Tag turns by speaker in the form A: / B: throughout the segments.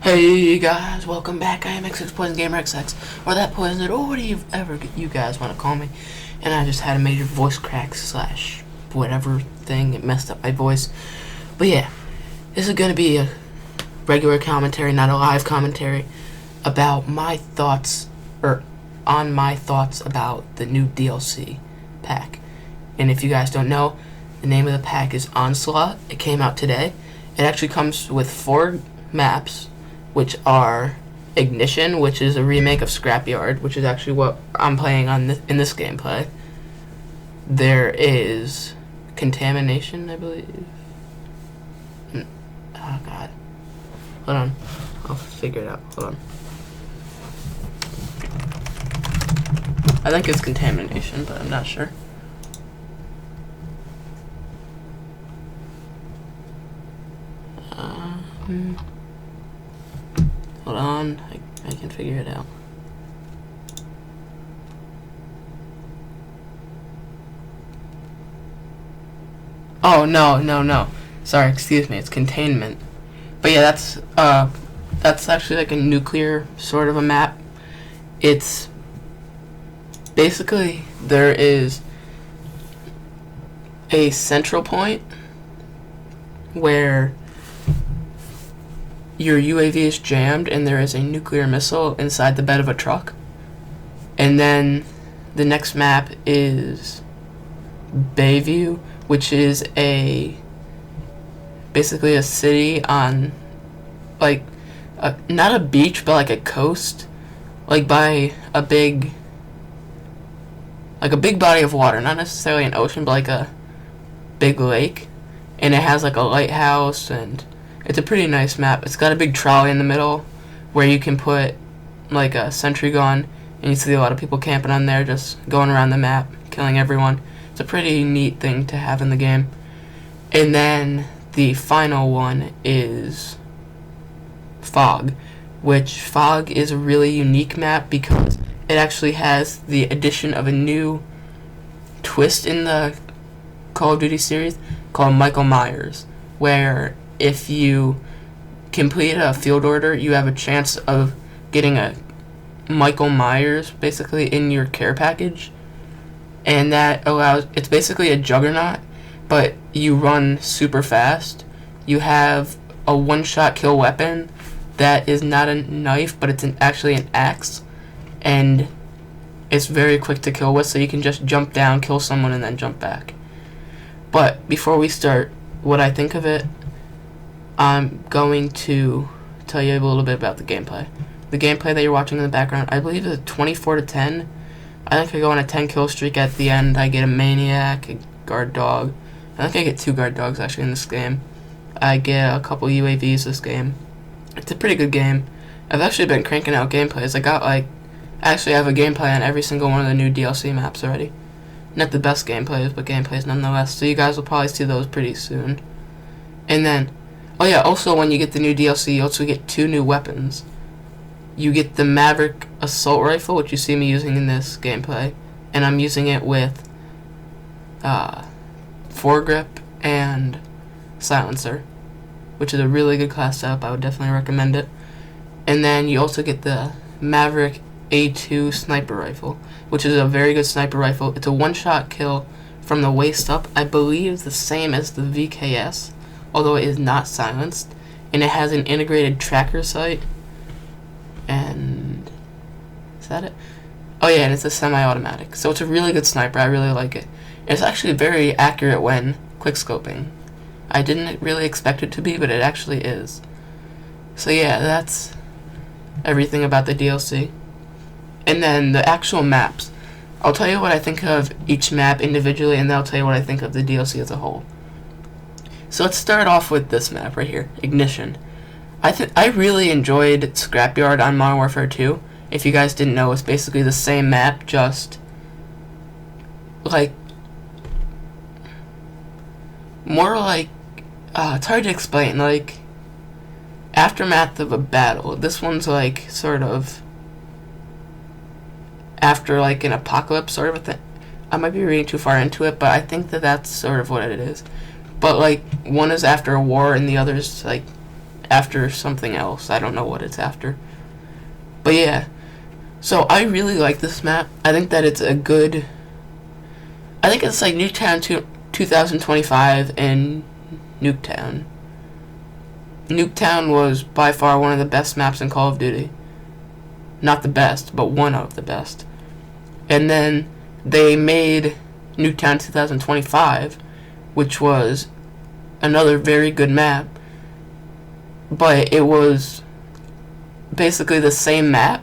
A: Hey guys, welcome back. I am ThatPoisoned Gamer XX, or ThatPoisoned, or whatever you guys want to call me. And I just had a major voice crack slash whatever thing. It messed up my voice. But yeah, this is gonna be a regular commentary, not a live commentary, about my thoughts, or on my thoughts about the new DLC pack. And if you guys don't know, the name of the pack is Onslaught. It came out today. It actually comes with 4 maps, which are Ignition, which is a remake of Scrapyard, which is actually what I'm playing on in this gameplay. There is Contamination, I believe. Oh god. Hold on. I'll figure it out. Hold on. I think it's Contamination, but I'm not sure. Hold on, I can figure it out. Oh, no. Sorry, excuse me, it's Containment. But yeah, that's actually like a nuclear sort of a map. It's basically, there is a central point where your UAV is jammed and there is a nuclear missile inside the bed of a truck. And then the next map is Bayview, which is basically a city on like not a beach but like a coast, like by a big body of water, not necessarily an ocean but like a big lake, and it has like a lighthouse, and it's a pretty nice map. It's got a big trolley in the middle where you can put like a sentry gun, and you see a lot of people camping on there just going around the map killing everyone. It's a pretty neat thing to have in the game. And then the final one is Fog, which Fog is a really unique map because it actually has the addition of a new twist in the Call of Duty series called Michael Myers, where if you complete a field order, you have a chance of getting a Michael Myers basically in your care package. And that allows, it's basically a juggernaut, but you run super fast. You have a one-shot kill weapon that is not a knife, but it's actually an axe. And it's very quick to kill with, so you can just jump down, kill someone, and then jump back. But before we start what I think of it, I'm going to tell you a little bit about the gameplay. The gameplay that you're watching in the background, I believe is 24-10. I think I go on a 10 kill streak at the end. I get a maniac, a guard dog. I think I get 2 guard dogs actually in this game. I get a couple UAVs this game. It's a pretty good game. I've actually been cranking out gameplays. I actually have a gameplay on every single one of the new DLC maps already. Not the best gameplays, but gameplays nonetheless. So you guys will probably see those pretty soon. And then, oh yeah, also when you get the new DLC, you also get 2 new weapons. You get the Maverick Assault Rifle, which you see me using in this gameplay, and I'm using it with foregrip and silencer, which is a really good class setup. I would definitely recommend it. And then you also get the Maverick A2 Sniper Rifle, which is a very good sniper rifle. It's a one-shot kill from the waist up. I believe the same as the VKS, although it is not silenced, and it has an integrated tracker sight. And is that it? Oh yeah, and it's a semi-automatic. So it's a really good sniper. I really like it. It's actually very accurate when quickscoping. I didn't really expect it to be, but it actually is. So yeah, that's everything about the DLC. And then the actual maps. I'll tell you what I think of each map individually, and then I'll tell you what I think of the DLC as a whole. So let's start off with this map right here, Ignition. I really enjoyed Scrapyard on Modern Warfare 2. If you guys didn't know, it's basically the same map, just like more like it's hard to explain, like aftermath of a battle. This one's like sort of after like an apocalypse sort of a thing. I might be reading too far into it, but I think that that's sort of what it is. But like one is after a war and the other's like after something else. I don't know what it's after. But yeah, so I really like this map. I think that it's a good... I think it's like Nuketown 2025 and Nuketown. Nuketown was by far one of the best maps in Call of Duty. Not the best, but one of the best. And then they made Nuketown 2025, which was another very good map, but it was basically the same map,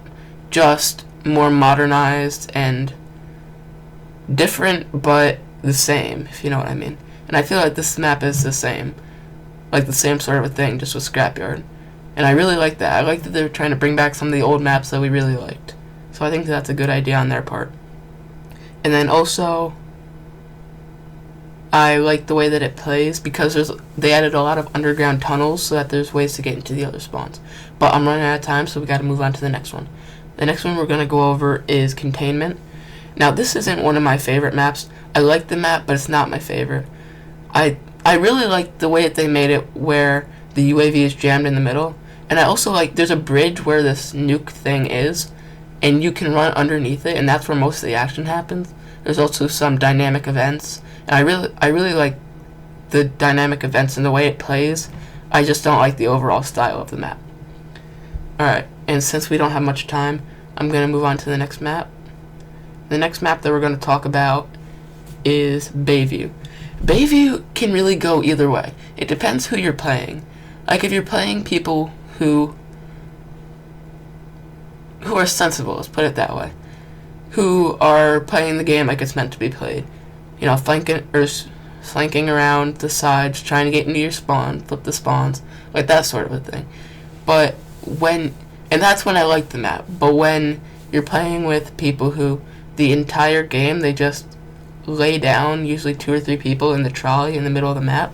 A: just more modernized and different, but the same, if you know what I mean. And I feel like this map is the same, like the same sort of a thing, just with Scrapyard. And I really like that. I like that they're trying to bring back some of the old maps that we really liked. So I think that's a good idea on their part. And then also, I like the way that it plays, because they added a lot of underground tunnels so that there's ways to get into the other spawns. But I'm running out of time, so we gotta move on to the next one. The next one we're gonna go over is Containment. Now, this isn't one of my favorite maps. I like the map, but it's not my favorite. I really like the way that they made it where the UAV is jammed in the middle. And I also like, there's a bridge where this nuke thing is, and you can run underneath it, and that's where most of the action happens. There's also some dynamic events, and I really like the dynamic events and the way it plays. I just don't like the overall style of the map. Alright, and since we don't have much time, I'm going to move on to the next map. The next map that we're going to talk about is Bayview. Bayview can really go either way. It depends who you're playing. Like, if you're playing people who are sensible, let's put it that way, who are playing the game like it's meant to be played, you know, flanking around the sides, trying to get into your spawn, flip the spawns, like that sort of a thing. But and that's when I like the map. But when you're playing with people who the entire game they just lay down, usually 2 or 3 people in the trolley in the middle of the map,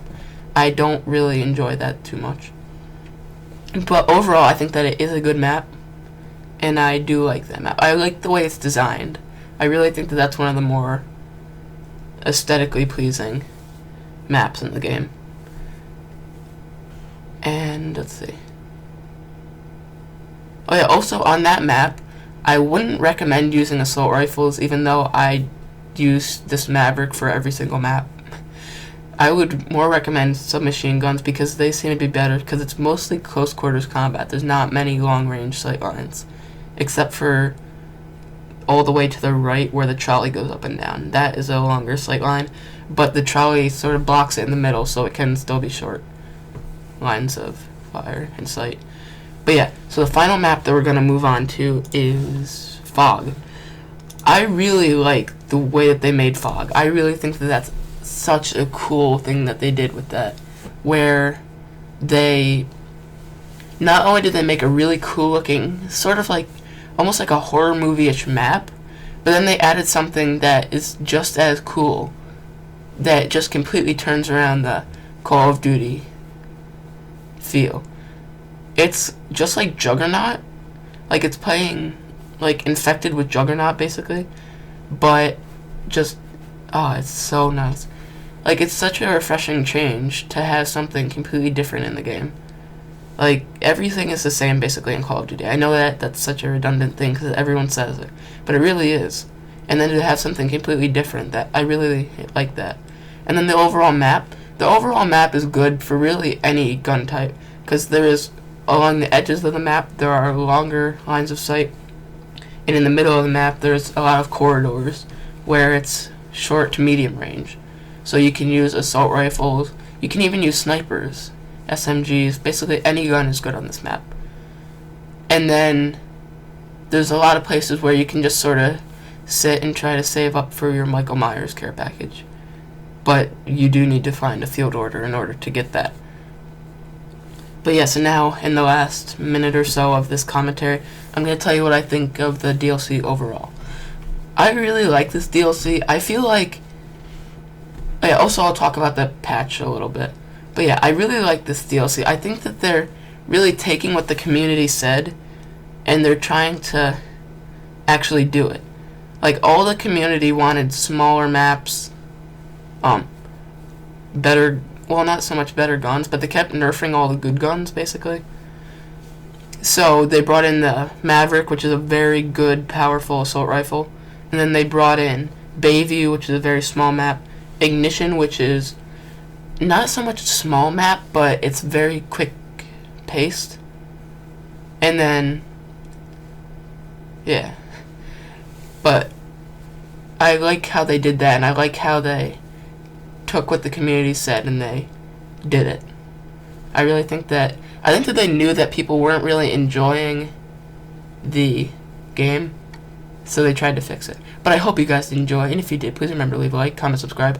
A: I don't really enjoy that too much. But overall, I think that it is a good map, and I do like that map. I like the way it's designed. I really think that that's one of the more aesthetically pleasing maps in the game. And let's see. Oh yeah, also on that map, I wouldn't recommend using assault rifles, even though I use this Maverick for every single map. I would more recommend submachine guns because they seem to be better, because it's mostly close quarters combat. There's not many long range sight lines, except for all the way to the right where the trolley goes up and down. That is a longer sight line, but the trolley sort of blocks it in the middle, so it can still be short lines of fire and sight. But yeah, so the final map that we're going to move on to is Fog. I really like the way that they made Fog. I really think that that's such a cool thing that they did with that, where they not only did they make a really cool looking, sort of like almost like a horror movie-ish map, but then they added something that is just as cool, that just completely turns around the Call of Duty feel. It's just like Juggernaut, like it's playing like Infected with Juggernaut basically, but just, oh, it's so nice. Like, it's such a refreshing change to have something completely different in the game. Like, everything is the same basically in Call of Duty. I know that that's such a redundant thing because everyone says it, but it really is. And then to have something completely different, that I really like that. And then the overall map is good for really any gun type, because there is, along the edges of the map, there are longer lines of sight, and in the middle of the map, there's a lot of corridors where it's short to medium range. So you can use assault rifles, you can even use snipers, SMGs, basically any gun is good on this map. And then there's a lot of places where you can just sort of sit and try to save up for your Michael Myers care package. But you do need to find a field order in order to get that. But yeah, so now, in the last minute or so of this commentary, I'm going to tell you what I think of the DLC overall. I really like this DLC. I feel like... Yeah, also I'll talk about the patch a little bit. But yeah, I really like this DLC. I think that they're really taking what the community said, and they're trying to actually do it. Like, all the community wanted smaller maps, better well, not so much better guns, but they kept nerfing all the good guns, basically. So they brought in the Maverick, which is a very good, powerful assault rifle. And then they brought in Bayview, which is a very small map. Ignition, which is not so much a small map, but it's very quick paced. And then, yeah. But I like how they did that, and I like how they took what the community said and they did it. I think that they knew that people weren't really enjoying the game, so they tried to fix it. But I hope you guys did enjoy, and if you did, please remember to leave a like, comment, subscribe.